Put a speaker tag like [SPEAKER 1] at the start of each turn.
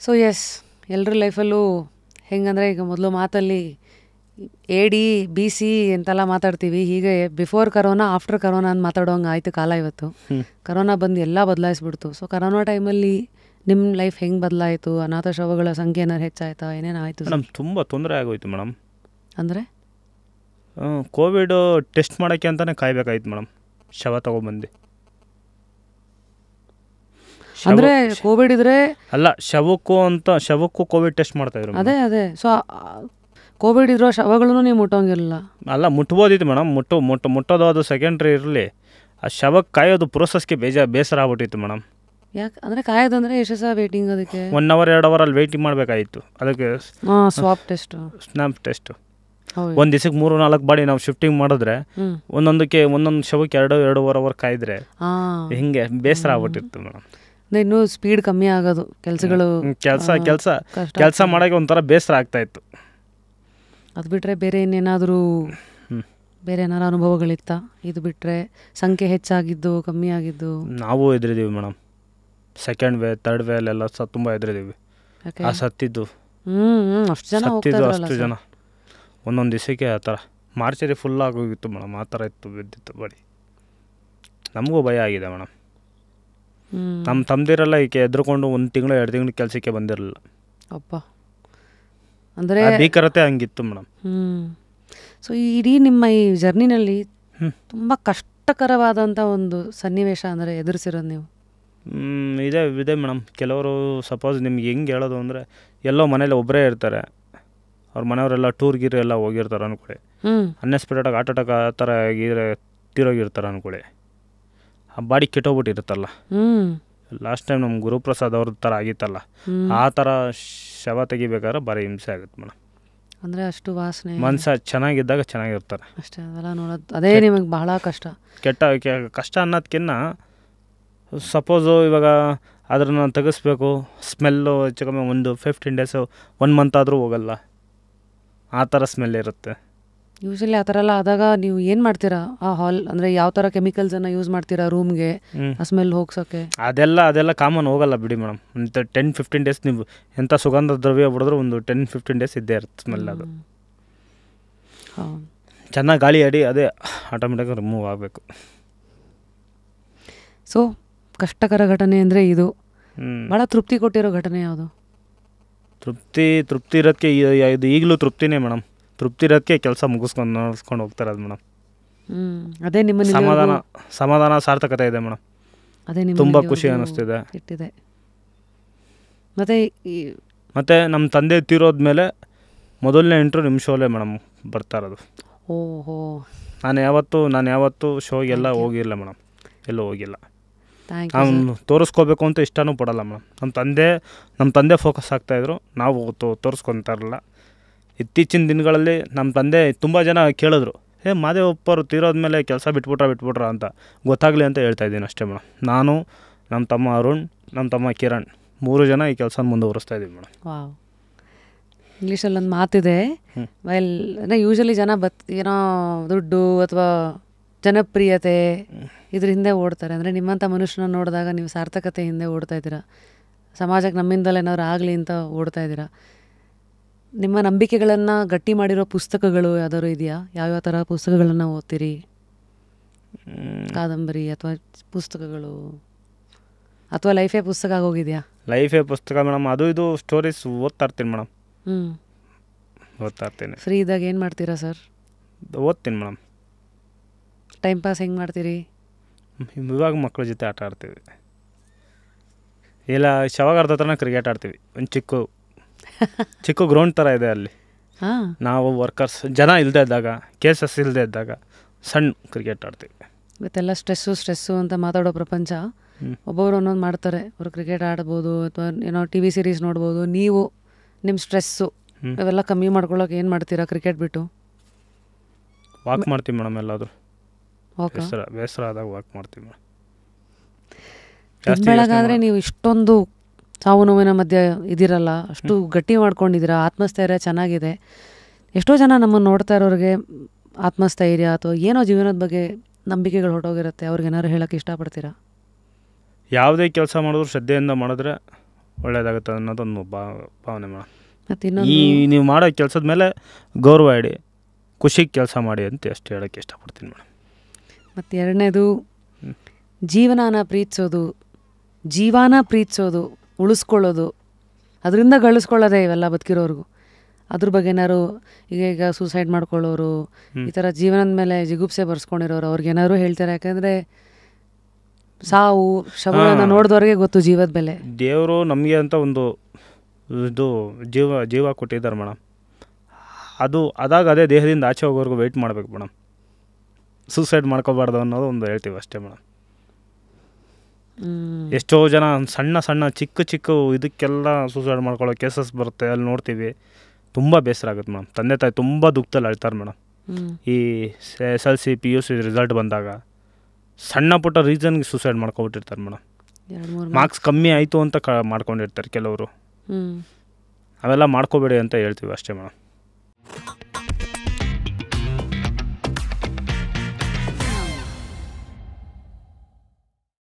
[SPEAKER 1] So S, ಎಲ್ಲರ ಲೈಫಲ್ಲೂ ಹೆಂಗಂದರೆ ಈಗ ಮೊದಲು ಮಾತಲ್ಲಿ AD BC ಅಂತೆಲ್ಲ ಮಾತಾಡ್ತೀವಿ. ಹೀಗೆ ಬಿಫೋರ್ ಕರೋನಾ ಆಫ್ಟರ್ ಕರೋನಾ ಅಂತ ಮಾತಾಡೋಂಗೆ ಆಯಿತು ಕಾಲ ಇವತ್ತು. ಕರೋನಾ ಬಂದು ಎಲ್ಲ ಬದಲಾಯಿಸ್ಬಿಡ್ತು. ಸೊ ಕರೋನಾ ಟೈಮಲ್ಲಿ ನಿಮ್ಮ ಲೈಫ್ ಹೆಂಗೆ ಬದಲಾಯಿತು? ಅನಾಥ ಶವಗಳ ಸಂಖ್ಯೆ ಏನಾರು ಹೆಚ್ಚಾಯ್ತಾ? ಏನೇನು ಆಯಿತು
[SPEAKER 2] ಮೇಡಮ್? ತುಂಬ ತೊಂದರೆ ಆಗೋಯ್ತು ಮೇಡಮ್.
[SPEAKER 1] ಅಂದರೆ
[SPEAKER 2] ಕೋವಿಡ್ ಟೆಸ್ಟ್ ಮಾಡೋಕ್ಕೆ ಅಂತಲೇ ಕಾಯ್ಬೇಕಾಯ್ತು ಮೇಡಮ್. ಶವ ತೊಗೊಬಂದು
[SPEAKER 1] ಅಂದರೆ ಕೋವಿಡ್ ಇದ್ರೆ
[SPEAKER 2] ಅಲ್ಲ, ಶವಕ್ಕೂ ಕೋವಿಡ್ ಟೆಸ್ಟ್ ಮಾಡ್ತಾಯಿದ್ರು.
[SPEAKER 1] ಅದೇ ಸೊ ಕೋವಿಡ್ ಇರೋ ಶವಗಳನ್ನು ನೀವು ಮುಟ್ಟೋಂಗಿರಲಿಲ್ಲ.
[SPEAKER 2] ಅಲ್ಲ, ಮುಟ್ಬೋದಿತ್ತು ಮೇಡಮ್. ಮುಟ್ಟೋದು ಅದು ಸೆಕೆಂಡ್ರಿ ಇರಲಿ. ಆ ಶವಕ್ಕೆ ಕಾಯೋದು ಪ್ರೋಸೆಸ್ಗೆ ಬೇಸರ ಆಗ್ಬಿಟ್ಟಿತ್ತು ಮೇಡಮ್.
[SPEAKER 1] ಯಾಕೆ ಅಂದರೆ ಕಾಯೋದಂದರೆ ಎಷ್ಟು ಸಹ ವೇಟಿಂಗ್? ಅದಕ್ಕೆ
[SPEAKER 2] 1 hour 2 hour ಅಲ್ಲಿ ವೆಯ್ಟಿಂಗ್ ಮಾಡಬೇಕಾಗಿತ್ತು. ಅದಕ್ಕೆ
[SPEAKER 1] ಸ್ವಾಪ್ ಟೆಸ್ಟ್,
[SPEAKER 2] ಸ್ನ್ಯಾಪ್ ಟೆಸ್ಟ್. ಒಂದು ದಿವಸಕ್ಕೆ 3-4 ಬಾಡಿ ನಾವು ಶಿಫ್ಟಿಂಗ್ ಮಾಡಿದ್ರೆ ಒಂದೊಂದು ಶವಕ್ಕೆ 2-2.5 hour ಕಾಯಿದ್ರೆ ಹಿಂಗೆ ಬೇಸರ ಆಗ್ಬಿಟ್ಟಿತ್ತು ಮೇಡಮ್.
[SPEAKER 1] ಇನ್ನೂ ಸ್ಪೀಡ್ ಕಮ್ಮಿ ಆಗೋದು ಕೆಲಸಗಳು.
[SPEAKER 2] ಕೆಲಸ ಮಾಡೋಕ್ಕೆ ಒಂಥರ ಬೇಸರ ಆಗ್ತಾಯಿತ್ತು.
[SPEAKER 1] ಅದು ಬಿಟ್ಟರೆ ಬೇರೆ ಇನ್ನೇನಾದರೂ ಬೇರೆ ಏನಾರು ಅನುಭವಗಳಿತ್ತಾ? ಇದು ಬಿಟ್ಟರೆ ಸಂಖ್ಯೆ ಹೆಚ್ಚಾಗಿದ್ದು ಕಮ್ಮಿ ಆಗಿದ್ದು?
[SPEAKER 2] ನಾವು ಹೆದರಿದ್ದೀವಿ madam. Second wave, third wave ಎಲ್ಲ ತುಂಬ ಹೆದರಿದ್ದೀವಿ. ಆ ಸತ್ತಿದ್ದು ಅಷ್ಟು ಜನ ಒಂದೊಂದು ದಿವಸಕ್ಕೆ ಆ ಥರ ಮಾರ್ಚರಿ ಫುಲ್ ಆಗೋಗಿತ್ತು ಮೇಡಮ್. ಆ ಥರ ಇತ್ತು, ಬಿದ್ದಿತ್ತು ಬಾಡಿ. ನಮಗೂ ಭಯ ಆಗಿದೆ ಮೇಡಮ್. ನಮ್ಮ ತಮ್ಮದಿರೆಲ್ಲ ಈಕೆ ಎದ್ರುಕೊಂಡು 1 ತಿಂಗಳು 2 ತಿಂಗಳು ಕೆಲಸಕ್ಕೆ ಬಂದಿರಲಿಲ್ಲ.
[SPEAKER 1] ಅಪ್ಪ, ಅಂದರೆ
[SPEAKER 2] ಭೀಕರತೆ ಹಂಗಿತ್ತು ಮೇಡಮ್.
[SPEAKER 1] ಸೊ ಇಡೀ ನಿಮ್ಮ ಈ ಜರ್ನಿನಲ್ಲಿ ತುಂಬ ಕಷ್ಟಕರವಾದಂಥ ಒಂದು ಸನ್ನಿವೇಶ ಅಂದರೆ ಎದುರಿಸಿರೋದು ನೀವು?
[SPEAKER 2] ಇದೆ ಮೇಡಮ್. ಕೆಲವರು ಸಪೋಸ್ ನಿಮ್ಗೆ ಹೆಂಗೆ ಹೇಳೋದು ಅಂದರೆ, ಎಲ್ಲೋ ಮನೇಲಿ ಒಬ್ಬರೇ ಇರ್ತಾರೆ, ಅವ್ರ ಮನೆಯವರೆಲ್ಲ ಟೂರ್ ಗೀರ್ ಎಲ್ಲ ಹೋಗಿರ್ತಾರೆ ಅಂದ್ಕೊಳ್ಳಿ. ಅನ್ಎಕ್ಸ್ಪೆಕ್ಟೆಡಾಗಿ ಹಾರ್ಟ್ ಅಟ್ಯಾಕ್ ಆ ಥರ ತೀರೋಗಿರ್ತಾರೆ ಅಂದ್ಕೊಳ್ಳಿ. ಆ ಬಾಡಿ ಕೆಟ್ಟೋಗ್ಬಿಟ್ಟಿರುತ್ತಲ್ಲ. ಲಾಸ್ಟ್ ಟೈಮ್ ನಮ್ಮ ಗುರುಪ್ರಸಾದ್ ಅವ್ರ ಥರ ಆಗಿತ್ತಲ್ಲ, ಆ ಥರ ಶವ ತೆಗಿಬೇಕಾದ್ರೆ ಭಾರಿ ಹಿಂಸೆ ಆಗುತ್ತೆ ಮೇಡಮ್.
[SPEAKER 1] ಅಂದರೆ ಅಷ್ಟು ವಾಸನೆ.
[SPEAKER 2] ಮನುಷ್ಯ ಚೆನ್ನಾಗಿದ್ದಾಗ ಚೆನ್ನಾಗಿರ್ತಾರೆ
[SPEAKER 1] ಅಷ್ಟೇ. ಅದೆಲ್ಲ ನೋಡೋದು ಅದೇ ನಿಮಗೆ ಬಹಳ ಕಷ್ಟ.
[SPEAKER 2] ಕಷ್ಟ ಅನ್ನೋದಕ್ಕಿಂತ ಸಪೋಸು ಇವಾಗ ಅದನ್ನು ತೆಗೆಸ್ಬೇಕು, ಸ್ಮೆಲ್ಲು ಹೆಚ್ಚು ಕಮ್ಮಿ ಒಂದು 15 days 1 month ಆದರೂ ಹೋಗಲ್ಲ, ಆ ಥರ ಸ್ಮೆಲ್ ಇರುತ್ತೆ.
[SPEAKER 1] ಯೂಶಲಿ ಆ ಥರ ಎಲ್ಲ ಆದಾಗ ನೀವು ಏನು ಮಾಡ್ತೀರಾ? ಆ ಹಾಲ್ ಅಂದರೆ ಯಾವ ಥರ ಕೆಮಿಕಲ್ಸನ್ನು ಯೂಸ್ ಮಾಡ್ತೀರಾ ರೂಮ್ಗೆ ಆ ಸ್ಮೆಲ್ ಹೋಗ್ಸೋಕ್ಕೆ?
[SPEAKER 2] ಅದೆಲ್ಲ ಕಾಮನ್ ಹೋಗಲ್ಲ ಬಿಡಿ ಮೇಡಮ್. ಒಂದು 10-15 days ನೀವು ಎಂಥ ಸುಗಂಧ ದ್ರವ್ಯ ಬಿಡಿದ್ರು ಒಂದು 10-15 days ಇದ್ದೇ ಇರುತ್ತೆ ಸ್ಮೆಲ್. ಅದು ಚೆನ್ನಾಗಿ ಗಾಳಿ ಆಡಿ ಅದೇ ಆಟೋಮೆಟಿಕಾಗಿ ರಿಮೂವ್ ಆಗಬೇಕು.
[SPEAKER 1] ಸೊ ಕಷ್ಟಕರ ಘಟನೆ ಅಂದರೆ ಇದು. ಭಾಳ ತೃಪ್ತಿ ಕೊಟ್ಟಿರೋ ಘಟನೆ ಯಾವುದು?
[SPEAKER 2] ತೃಪ್ತಿ ಇರೋದಕ್ಕೆ ಇದು ಈಗಲೂ ತೃಪ್ತಿನೇ ಮೇಡಮ್. ತೃಪ್ತಿ ಇರೋದಕ್ಕೆ ಕೆಲಸ ನಡೆಸ್ಕೊಂಡು ಹೋಗ್ತಾರೆ ಅದು ಮೇಡಮ್.
[SPEAKER 1] ಅದೇ ನಿಮ್ಮ
[SPEAKER 2] ಸಮಾಧಾನ ಸಾರ್ಥಕತೆ ಇದೆ ಮೇಡಮ್.
[SPEAKER 1] ಅದೇ
[SPEAKER 2] ತುಂಬ ಖುಷಿ ಅನ್ನಿಸ್ತಿದೆ.
[SPEAKER 1] ಇಟ್ಟಿದೆ.
[SPEAKER 2] ಮತ್ತು ನಮ್ಮ ತಂದೆ ತೀರೋದ್ಮೇಲೆ ಮೊದಲನೇ ಇಂಟ್ರು ನಿಮ್ಮ ಶೋಲೇ ಮೇಡಮ್ ಬರ್ತಾ ಇರೋದು.
[SPEAKER 1] ಓಹೋ.
[SPEAKER 2] ನಾನು ಯಾವತ್ತೂ ಶೋಗೆಲ್ಲ ಹೋಗಿಲ್ಲ ಮೇಡಮ್, ಎಲ್ಲೂ ಹೋಗಿಲ್ಲ. ನಾನು ತೋರಿಸ್ಕೋಬೇಕು ಅಂತ ಇಷ್ಟನೂ ಪಡಲ್ಲ ಮೇಡಮ್. ನಮ್ಮ ತಂದೆ ಫೋಕಸ್ ಆಗ್ತಾಯಿದ್ರು, ನಾವು ತೋರಿಸ್ಕೊತಾ ಇರಲಿಲ್ಲ. ಇತ್ತೀಚಿನ ದಿನಗಳಲ್ಲಿ ನಮ್ಮ ತಂದೆ ತುಂಬ ಜನ ಕೇಳಿದ್ರು, ಮಾದೇವಪ್ಪರು ತೀರೋದ್ಮೇಲೆ ಕೆಲಸ ಬಿಟ್ಬಿಟ್ರ ಅಂತ ಗೊತ್ತಾಗಲಿ ಅಂತ ಹೇಳ್ತಾಯಿದ್ದೀನಿ ಅಷ್ಟೇ ಮೇಡಮ್. ನಾನು, ನಮ್ಮ ತಮ್ಮ ಅರುಣ್, ನಮ್ಮ ತಮ್ಮ ಕಿರಣ್ 3 ಜನ ಈ ಕೆಲಸ ಮುಂದುವರಿಸ್ತಾ ಇದ್ದೀವಿ ಮೇಡಮ್.
[SPEAKER 1] ವಾವ್. ಇಂಗ್ಲೀಷಲ್ಲಿ ಒಂದು ಮಾತಿದೆ, ಅಂದರೆ ಯೂಶಲಿ ಜನ ಏನೋ ದುಡ್ಡು ಅಥವಾ ಜನಪ್ರಿಯತೆ ಇದ್ರ ಹಿಂದೆ ಓಡ್ತಾರೆ. ಅಂದರೆ ನಿಮ್ಮಂಥ ಮನುಷ್ಯನ ನೋಡಿದಾಗ ನೀವು ಸಾರ್ಥಕತೆ ಹಿಂದೆ ಓಡ್ತಾ ಇದ್ದೀರಾ. ಸಮಾಜಕ್ಕೆ ನಮ್ಮಿಂದಲೇ ಏನಾದ್ರು ಆಗಲಿ ಅಂತ ಓಡ್ತಾ ಇದ್ದೀರಾ. ನಿಮ್ಮ ನಂಬಿಕೆಗಳನ್ನು ಗಟ್ಟಿ ಮಾಡಿರೋ ಪುಸ್ತಕಗಳು ಯಾವ್ದಾದ್ರು ಇದೆಯಾ? ಯಾವ್ಯಾವ ಥರ ಪುಸ್ತಕಗಳನ್ನು ಓದ್ತೀರಿ? ಕಾದಂಬರಿ ಅಥವಾ ಪುಸ್ತಕಗಳು ಅಥವಾ ಲೈಫೇ ಪುಸ್ತಕ ಆಗೋಗಿದೆಯಾ?
[SPEAKER 2] ಲೈಫೇ ಪುಸ್ತಕ ಮೇಡಮ್. ಅದು ಇದು ಸ್ಟೋರೀಸ್ ಓದ್ತಾ ಇರ್ತೀನಿ ಮೇಡಮ್. ಓದ್ತಾ ಇರ್ತೀನಿ.
[SPEAKER 1] ಫ್ರೀ ಇದ್ದಾಗ ಏನು ಮಾಡ್ತೀರಾ ಸರ್?
[SPEAKER 2] ಓದ್ತೀನಿ ಮೇಡಮ್.
[SPEAKER 1] ಟೈಮ್ ಪಾಸ್ ಹೆಂಗೆ ಮಾಡ್ತೀರಿ?
[SPEAKER 2] ಇವಾಗ ಮಕ್ಕಳ ಜೊತೆ ಆಟ ಆಡ್ತೀವಿ, ಇಲ್ಲ ಶವಾಗಾರದ ಹತ್ರನ ಕ್ರಿಕೆಟ್ ಆಡ್ತೀವಿ. ಒಂದು ಚಿಕ್ಕ ಗ್ರೌಂಡ್ ಥರ ಇದೆ ಅಲ್ಲಿ. ನಾವು ವರ್ಕರ್ಸ್ ಜನ ಇಲ್ಲದೆ ಇದ್ದಾಗ, ಕೇಸಸ್ ಇಲ್ಲದೆ ಇದ್ದಾಗ ಸಣ್ಣ ಕ್ರಿಕೆಟ್ ಆಡ್ತೀವಿ.
[SPEAKER 1] ಇವತ್ತೆಲ್ಲ ಸ್ಟ್ರೆಸ್ಸು ಅಂತ ಮಾತಾಡೋ ಪ್ರಪಂಚ. ಒಬ್ಬೊಬ್ರು ಒಂದೊಂದು ಮಾಡ್ತಾರೆ. ಅವರು ಕ್ರಿಕೆಟ್ ಆಡ್ಬೋದು ಅಥವಾ ಏನೋ TV ಸೀರೀಸ್ ನೋಡ್ಬೋದು. ನೀವು ನಿಮ್ಮ ಸ್ಟ್ರೆಸ್ಸು ಅವೆಲ್ಲ ಕಮ್ಮಿ ಮಾಡ್ಕೊಳ್ಳೋಕೆ ಏನು ಮಾಡ್ತೀರಾ ಕ್ರಿಕೆಟ್ ಬಿಟ್ಟು?
[SPEAKER 2] ವಾಕ್ ಮಾಡ್ತೀವಿ ಮೇಡಮ್. ಎಲ್ಲಾದರೂ ಬೇಸರ ಆದಾಗ ವಾಕ್ ಮಾಡ್ತೀವಿ ಮೇಡಮ್.
[SPEAKER 1] ಬೆಳಗಾದರೆ ನೀವು ಇಷ್ಟೊಂದು ಸಾವು ನೋವಿನ ಮಧ್ಯೆ ಇದಿರಲ್ಲ, ಅಷ್ಟು ಗಟ್ಟಿ ಮಾಡ್ಕೊಂಡಿದ್ದೀರಾ, ಆತ್ಮಸ್ಥೈರ್ಯ ಚೆನ್ನಾಗಿದೆ. ಎಷ್ಟೋ ಜನ ನಮ್ಮನ್ನು ನೋಡ್ತಾ ಇರೋರಿಗೆ ಆತ್ಮಸ್ಥೈರ್ಯ ಅಥವಾ ಏನೋ ಜೀವನದ ಬಗ್ಗೆ ನಂಬಿಕೆಗಳು ಹೊರಟೋಗಿರುತ್ತೆ. ಅವ್ರಿಗೆ ಏನಾದ್ರು ಹೇಳೋಕ್ಕೆ ಇಷ್ಟಪಡ್ತೀರಾ?
[SPEAKER 2] ಯಾವುದೇ ಕೆಲಸ ಮಾಡಿದ್ರು ಶ್ರದ್ಧೆಯಿಂದ ಮಾಡಿದ್ರೆ ಒಳ್ಳೇದಾಗುತ್ತೆ ಅನ್ನೋದೊಂದು ಭಾವನೆ ಮೇಡಮ್.
[SPEAKER 1] ಮತ್ತು
[SPEAKER 2] ಈ
[SPEAKER 1] ಇನ್ನೊಂದು
[SPEAKER 2] ನೀವು ಮಾಡೋ ಕೆಲಸದ ಮೇಲೆ ಗೌರವ ಇಡಿ, ಖುಷಿಗೆ ಕೆಲಸ ಮಾಡಿ ಅಂತ ಅಷ್ಟು ಹೇಳೋಕ್ಕೆ ಇಷ್ಟಪಡ್ತೀನಿ ಮೇಡಮ್.
[SPEAKER 1] ಮತ್ತು ಎರಡನೇದು ಜೀವನಾನ ಪ್ರೀತಿಸೋದು ಉಳಿಸ್ಕೊಳ್ಳೋದು, ಅದರಿಂದ ಗಳಿಸ್ಕೊಳ್ಳೋದೇ ಇವೆಲ್ಲ ಬದುಕಿರೋರ್ಗು. ಅದ್ರ ಬಗ್ಗೆ ಏನಾದ್ರು ಈಗ ಸೂಸೈಡ್ ಮಾಡ್ಕೊಳ್ಳೋರು, ಈ ಥರ ಜೀವನದ ಮೇಲೆ ಜಿಗುಪ್ಸೆ ಬರ್ಸ್ಕೊಂಡಿರೋರು ಅವ್ರಿಗೇನಾದ್ರು ಹೇಳ್ತಾರೆ. ಯಾಕಂದರೆ ಸಾವು ಶವಗಳನ್ನು ನೋಡಿದವ್ರಿಗೆ ಗೊತ್ತು ಜೀವದ ಬೆಲೆ.
[SPEAKER 2] ದೇವರು ನಮಗೆ ಅಂತ ಒಂದು ಇದು ಜೀವ ಕೊಟ್ಟಿದ್ದಾರೆ ಮೇಡಮ್. ಅದಾಗ ಅದೇ ದೇಹದಿಂದ ಆಚೆ ಹೋಗೋವರೆಗೂ ವೆಯ್ಟ್ ಮಾಡಬೇಕು ಮೇಡಮ್. ಸೂಸೈಡ್ ಮಾಡ್ಕೋಬಾರ್ದು ಅನ್ನೋದು ಒಂದು ಹೇಳ್ತೀವಿ ಅಷ್ಟೇ ಮೇಡಮ್. ಎಷ್ಟೋ ಜನ ಸಣ್ಣ ಚಿಕ್ಕ ಇದಕ್ಕೆಲ್ಲ ಸೂಸೈಡ್ ಮಾಡ್ಕೊಳ್ಳೋ ಕೇಸಸ್ ಬರುತ್ತೆ, ಅಲ್ಲಿ ನೋಡ್ತೀವಿ. ತುಂಬ ಬೇಸರ ಆಗುತ್ತೆ ಮೇಡಮ್. ತಂದೆ ತಾಯಿ ತುಂಬ ದುಃಖದಲ್ಲಿ ಅಳ್ತಾರೆ ಮೇಡಮ್. ಈ SLC PUC ರಿಸಲ್ಟ್ ಬಂದಾಗ ಸಣ್ಣ ಪುಟ್ಟ ರೀಸನ್ಗೆ ಸೂಸೈಡ್ ಮಾಡ್ಕೊಬಿಟ್ಟಿರ್ತಾರೆ ಮೇಡಮ್. ಮಾರ್ಕ್ಸ್ ಕಮ್ಮಿ ಆಯಿತು ಅಂತ ಮಾಡ್ಕೊಂಡಿರ್ತಾರೆ ಕೆಲವರು. ಅವೆಲ್ಲ ಮಾಡ್ಕೋಬೇಡಿ ಅಂತ ಹೇಳ್ತೀವಿ ಅಷ್ಟೇ ಮೇಡಮ್.